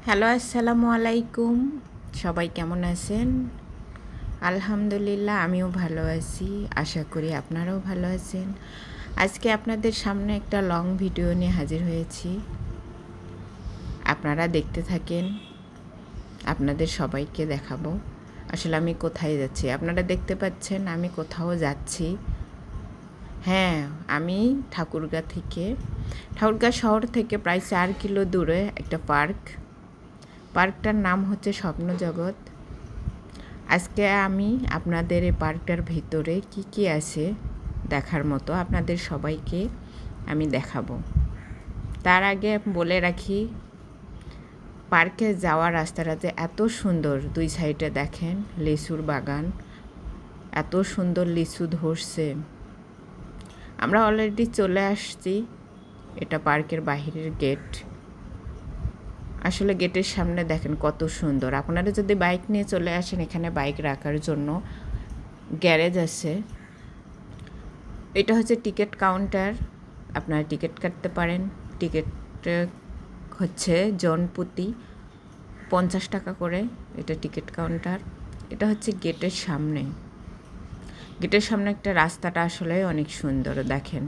Hello, আসসালামু আলাইকুম। সবাই কেমন আছেন? আলহামদুলিল্লাহ, আমিও ভালো আছি। আশা করি আপনারাও ভালো আছেন। আজকে আপনাদের সামনে একটা লং ভিডিও নিয়ে হাজির হয়েছি। আপনারা দেখতে থাকেন। আপনাদের সবাইকে দেখাবো আসলে আমি কোথায় যাচ্ছি। আপনারা দেখতে পাচ্ছেন আমি কোথাও যাচ্ছি। হ্যাঁ, আমি ঠাকুরগাঁ শহর থেকে প্রায় 4 কিলো দূরে একটা পার্কটার নাম হচ্ছে স্বপ্নজগৎ। আজকে আমি আপনাদের এই পার্কটার ভিতরে কি আছে দেখার মতো আপনাদের সবাইকে আমি দেখাবো। তার আগে বলে রাখি, পার্কে যাওয়ার রাস্তাটা যে এত সুন্দর, দুই সাইডে দেখেন লিচুর বাগান, এত সুন্দর লিচু ধরছে। আমরা অলরেডি চলে আসছি। এটা পার্কের বাহিরের গেট। আসলে গেটের সামনে দেখেন কত সুন্দর। আপনারা যদি বাইক নিয়ে চলে আসেন, এখানে বাইক রাখার জন্য গ্যারেজ আছে। এটা হচ্ছে টিকিট কাউন্টার, আপনারা টিকিট কাটতে পারেন। টিকিট হচ্ছে জনপ্রতি 50 টাকা করে। এটা টিকিট কাউন্টার। এটা হচ্ছে গেটের সামনে একটা রাস্তাটা আসলে অনেক সুন্দর দেখেন।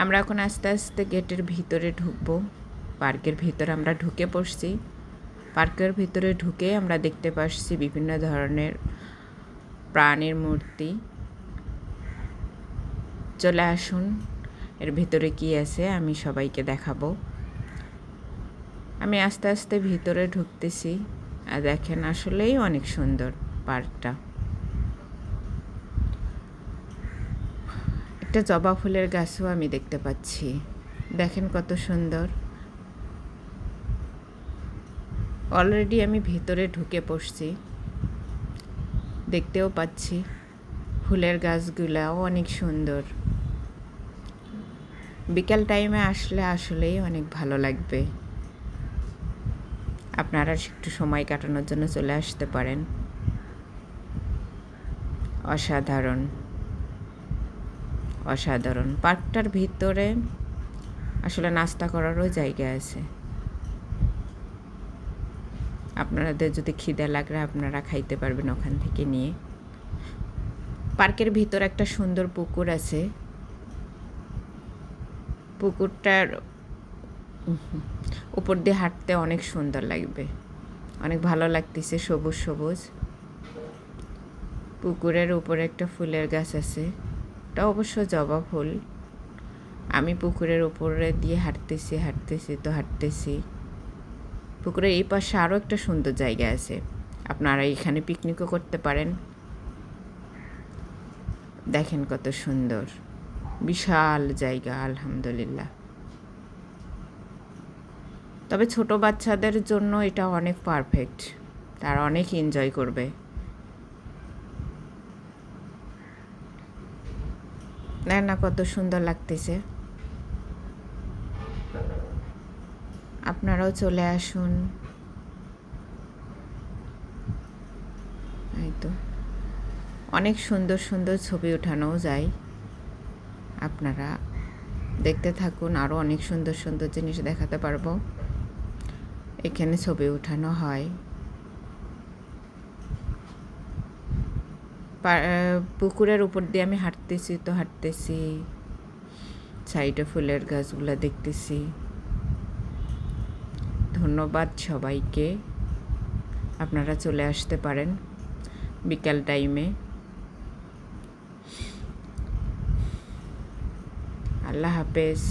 আমরা এখন আস্তে আস্তে গেটের ভিতরে ঢুকবো। পার্কের ভিতরে আমরা ঢুকে পড়ছি। পার্কের ভিতরে ঢুকে আমরা দেখতে পাচ্ছি বিভিন্ন ধরনের প্রাণীর মূর্তি। চলে আসুন, এর ভিতরে কি আছে আমি সবাইকে দেখাবো। আমি আস্তে আস্তে ভিতরে ঢুকতেছি। আর দেখেন আসলেই অনেক সুন্দর পার্কটা। একটা জবা ফুলের গাছও আমি দেখতে পাচ্ছি। দেখেন কত সুন্দর। অলরেডি আমি ভিতরে ঢুকে পড়ছি, দেখতেও পাচ্ছি ফুলের গাছগুলাও অনেক সুন্দর। বিকাল টাইমে আসলে আসলেই অনেক ভালো লাগবে। আপনারা একটু সময় কাটানোর জন্য চলে আসতে পারেন। অসাধারণ পার্কটার ভিতরে আসলে নাস্তা করারও জায়গা আছে। আপনাদের যদি খিদে লাগলে আপনারা খাইতে পারবেন ওখান থেকে নিয়ে। পার্কের ভিতর একটা সুন্দর পুকুর আছে। পুকুরটার উপর দিয়ে হাঁটতে অনেক সুন্দর লাগবে, অনেক ভালো লাগতেছে। সবুজ সবুজ পুকুরের উপরে একটা ফুলের গাছ আছে। এটা অবশ্য জবা ফুল। আমি পুকুরের উপরে দিয়ে হাঁটতেছি। পুকুরের এই পাশে আরও একটা সুন্দর জায়গা আছে, আপনারা এখানে পিকনিকও করতে পারেন। দেখেন কত সুন্দর, বিশাল জায়গা আলহামদুলিল্লাহ। তবে ছোট বাচ্চাদের জন্য এটা অনেক পারফেক্ট, তারা অনেক এনজয় করবে। না কত সুন্দর লাগতেছে। আপনারাও চলে আসুন। এই তো অনেক সুন্দর সুন্দর ছবি ওঠানোও যায়। আপনারা দেখতে থাকুন, আরও অনেক সুন্দর সুন্দর জিনিস দেখাতে পারবো। এখানে ছবি ওঠানো হয়। পুকুরের উপর দিয়ে আমি হাঁটতেছি, সাইডে ফুলের গাছগুলো দেখতেছি। ধন্যবাদ সবাইকে। আপনারা চলে আসতে পারেন বিকাল টাইমে। আল্লাহ হাফেজ।